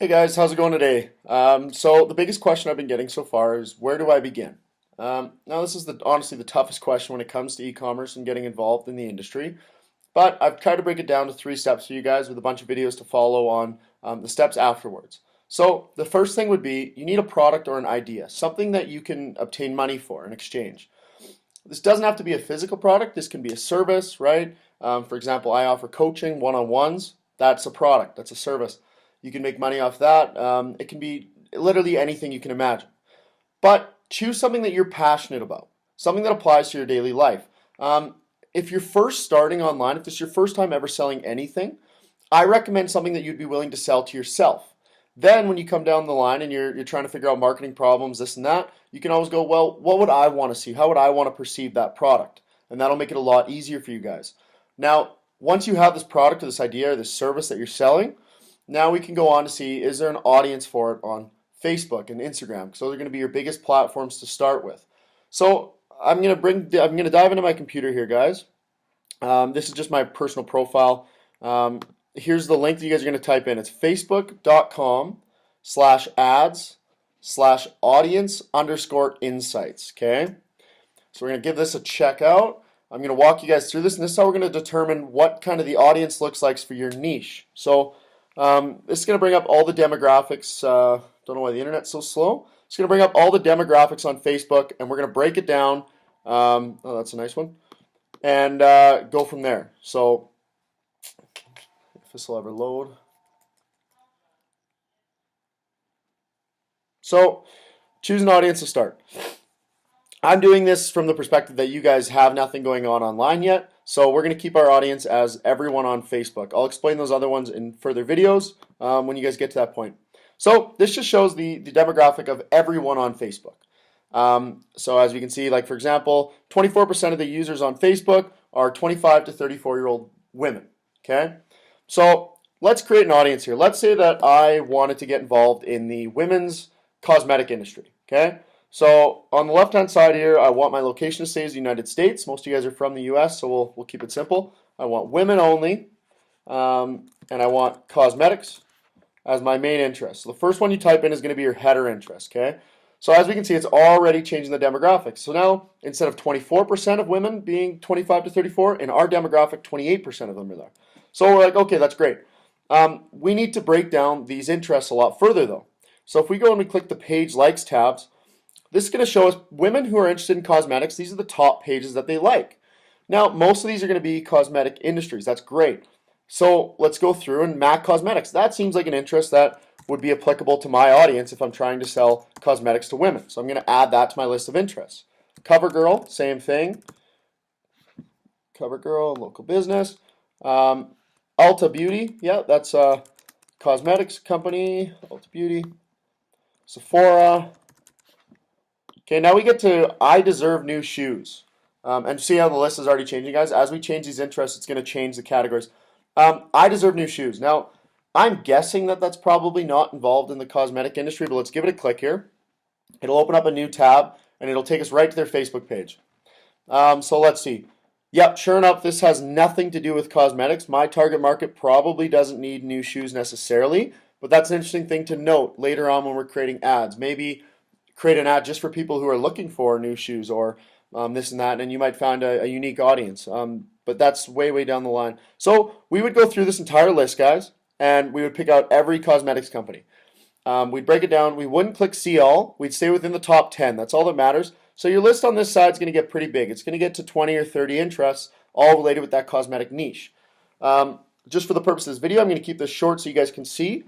Hey guys, how's it going today? So the biggest question I've been getting so far is where do I begin? Now this is honestly the toughest question when it comes to e-commerce and getting involved in the industry, but I've tried to break it down to 3 steps for you guys with a bunch of videos to follow on the steps afterwards. So the first thing would be you need a product or an idea, something that you can obtain money for in exchange. This doesn't have to be a physical product. This can be a service, right? For example, I offer coaching one-on-ones. That's a product. That's a service. You can make money off that. It can be literally anything you can imagine. But choose something that you're passionate about, something that applies to your daily life. If you're first starting online, if this is your first time ever selling anything, I recommend something that you'd be willing to sell to yourself. Then when you come down the line and you're trying to figure out marketing problems, this and that, you can always go, well, what would I want to see? How would I want to perceive that product? And that'll make it a lot easier for you guys. Now, once you have this product or this idea or this service that you're selling, now we can go on to see, is there an audience for it on Facebook and Instagram? Because those are going to be your biggest platforms to start with. So I'm going to dive into my computer here, guys. This is just my personal profile. Here's the link that you guys are going to type in. It's facebook.com/ads/audience_insights. Okay. So we're going to give this a check out. I'm going to walk you guys through this, and this is how we're going to determine what kind of the audience looks like for your niche. So this is going to bring up all the demographics. Don't know why the internet's so slow. It's going to bring up all the demographics on Facebook, and we're going to break it down. Oh, that's a nice one. And go from there. So if this will ever load. So choose an audience to start. I'm doing this from the perspective that you guys have nothing going on online yet, so we're going to keep our audience as everyone on Facebook. I'll explain those other ones in further videos when you guys get to that point. So this just shows the demographic of everyone on Facebook. So as we can see, like for example, 24% of the users on Facebook are 25 to 34-year-old women. Okay, so let's create an audience here. Let's say that I wanted to get involved in the women's cosmetic industry. Okay. So on the left-hand side here, I want my location to say is the United States. Most of you guys are from the US, so we'll keep it simple. I want women only, and I want cosmetics as my main interest. So the first one you type in is going to be your header interest, okay? So as we can see, it's already changing the demographics. So now, instead of 24% of women being 25 to 34, in our demographic, 28% of them are there. So we're like, okay, that's great. We need to break down these interests a lot further, though. So if we go and we click the page likes tabs, this is going to show us women who are interested in cosmetics. These are the top pages that they like. Now, most of these are going to be cosmetic industries. That's great. So let's go through and MAC Cosmetics. That seems like an interest that would be applicable to my audience if I'm trying to sell cosmetics to women. So I'm going to add that to my list of interests. CoverGirl, same thing. CoverGirl, local business. Ulta Beauty, yeah, that's a cosmetics company. Ulta Beauty. Sephora. Okay, now we get to I deserve new shoes. And see how the list is already changing, guys? As we change these interests, it's going to change the categories. I deserve new shoes. Now, I'm guessing that that's probably not involved in the cosmetic industry, but let's give it a click here. It'll open up a new tab, and it'll take us right to their Facebook page. So let's see. Yep, sure enough, this has nothing to do with cosmetics. My target market probably doesn't need new shoes necessarily, but that's an interesting thing to note later on when we're creating ads. Maybe create an ad just for people who are looking for new shoes or this and that, and you might find a unique audience. But that's way, way down the line. So we would go through this entire list, guys, and we would pick out every cosmetics company. We'd break it down. We wouldn't click see all. We'd stay within the top 10. That's all that matters. So your list on this side is going to get pretty big. It's going to get to 20 or 30 interests, all related with that cosmetic niche. Just for the purpose of this video, I'm going to keep this short so you guys can see.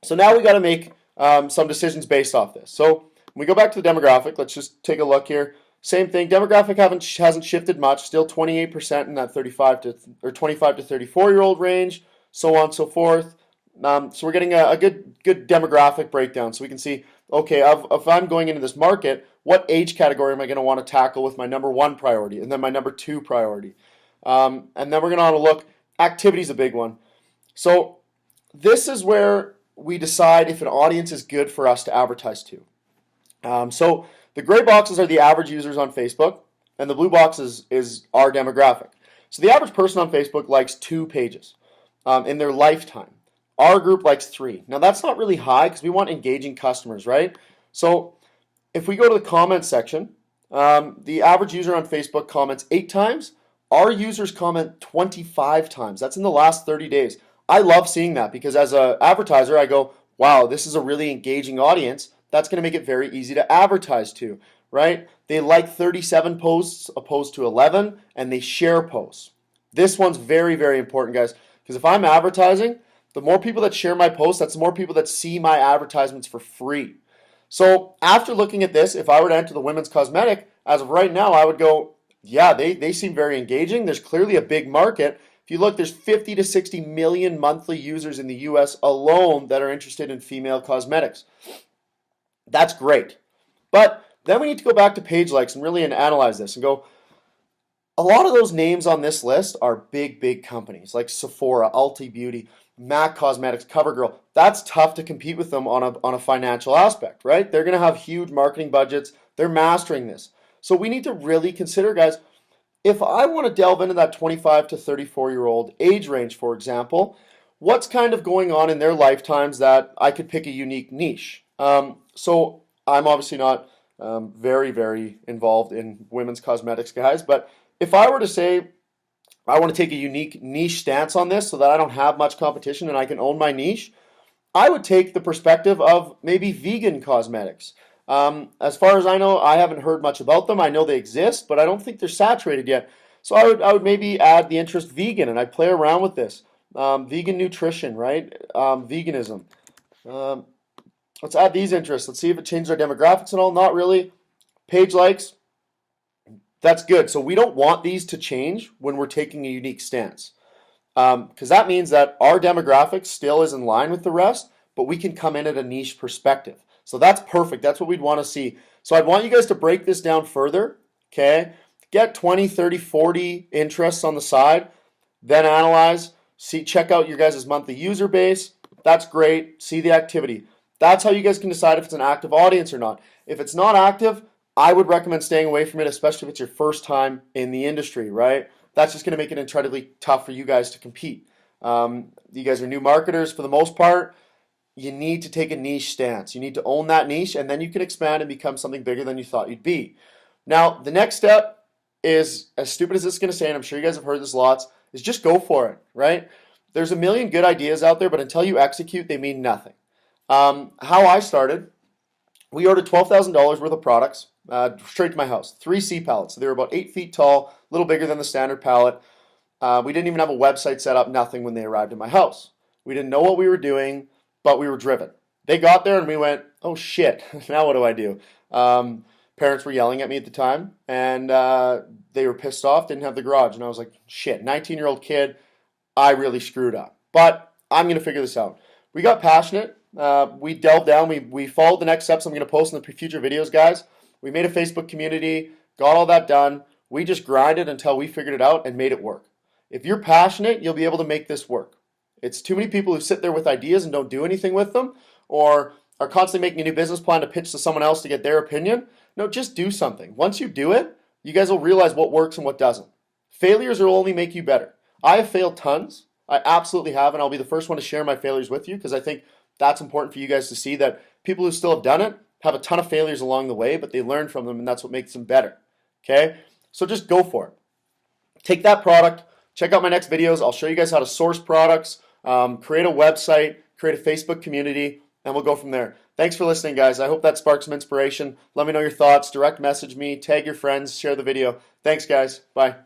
So now we got to make some decisions based off this. So when we go back to the demographic, let's just take a look here. Same thing. Demographic hasn't shifted much. Still 28% in that 25 to 34-year-old range, so on and so forth. So we're getting a good demographic breakdown. So we can see, okay, if I'm going into this market, what age category am I going to want to tackle with my number 1 priority, and then my number 2 priority, and then we're going to want to look. Activity is a big one. So this is where we decide if an audience is good for us to advertise to. So the gray boxes are the average users on Facebook, and the blue box is our demographic. So the average person on Facebook likes 2 pages in their lifetime. Our group likes 3. Now that's not really high because we want engaging customers, right? So if we go to the comment section, the average user on Facebook comments 8 times. Our users comment 25 times. That's in the last 30 days. I love seeing that because as an advertiser, I go, wow, this is a really engaging audience. That's going to make it very easy to advertise to, right? They like 37 posts opposed to 11, and they share posts. This one's very, very important, guys, because if I'm advertising, the more people that share my posts, that's the more people that see my advertisements for free. So after looking at this, if I were to enter the women's cosmetic, as of right now, I would go, yeah, they seem very engaging. There's clearly a big market. If you look, there's 50 to 60 million monthly users in the US alone that are interested in female cosmetics. That's great. But then we need to go back to page likes and really analyze this and go, a lot of those names on this list are big, big companies like Sephora, Ulta Beauty, MAC Cosmetics, CoverGirl. That's tough to compete with them on a financial aspect, right? They're going to have huge marketing budgets. They're mastering this. So we need to really consider, guys, if I want to delve into that 25 to 34-year-old age range, for example, what's kind of going on in their lifetimes that I could pick a unique niche? So I'm obviously not very, very involved in women's cosmetics, guys, but if I were to say I want to take a unique niche stance on this so that I don't have much competition and I can own my niche, I would take the perspective of maybe vegan cosmetics. As far as I know, I haven't heard much about them. I know they exist, but I don't think they're saturated yet. So I would maybe add the interest vegan, and I'd play around with this. Vegan nutrition, right? Veganism. Let's add these interests. Let's see if it changes our demographics and all. Not really. Page likes. That's good. So we don't want these to change when we're taking a unique stance. Because that means that our demographic still is in line with the rest, but we can come in at a niche perspective. So that's perfect. That's what we'd want to see. So I'd want you guys to break this down further, okay? Get 20, 30, 40 interests on the side, then analyze, check out your guys' monthly user base. That's great. See the activity. That's how you guys can decide if it's an active audience or not. If it's not active, I would recommend staying away from it, especially if it's your first time in the industry, right? That's just going to make it incredibly tough for you guys to compete. You guys are new marketers for the most part. You need to take a niche stance. You need to own that niche, and then you can expand and become something bigger than you thought you'd be. Now, the next step is, as stupid as this is going to say, and I'm sure you guys have heard this lots, is just go for it, right? There's a million good ideas out there, but until you execute, they mean nothing. How I started, we ordered $12,000 worth of products straight to my house. 3 C pallets. So they were about 8 feet tall, a little bigger than the standard pallet. We didn't even have a website set up, nothing when they arrived at my house. We didn't know what we were doing, but we were driven. They got there and we went, oh shit, now what do I do? Parents were yelling at me at the time, and they were pissed off, didn't have the garage. And I was like, shit, 19-year-old kid, I really screwed up. But I'm going to figure this out. We got passionate. We delved down. We followed the next steps I'm going to post in the future videos, guys. We made a Facebook community, got all that done. We just grinded until we figured it out and made it work. If you're passionate, you'll be able to make this work. It's too many people who sit there with ideas and don't do anything with them, or are constantly making a new business plan to pitch to someone else to get their opinion. No, just do something. Once you do it, you guys will realize what works and what doesn't. Failures will only make you better. I have failed tons. I absolutely have, and I'll be the first one to share my failures with you because I think that's important for you guys to see that people who still have done it have a ton of failures along the way, but they learn from them, and that's what makes them better. Okay? So just go for it. Take that product. Check out my next videos. I'll show you guys how to source products, create a website, create a Facebook community, and we'll go from there. Thanks for listening, guys. I hope that sparks some inspiration. Let me know your thoughts. Direct message me. Tag your friends. Share the video. Thanks, guys. Bye.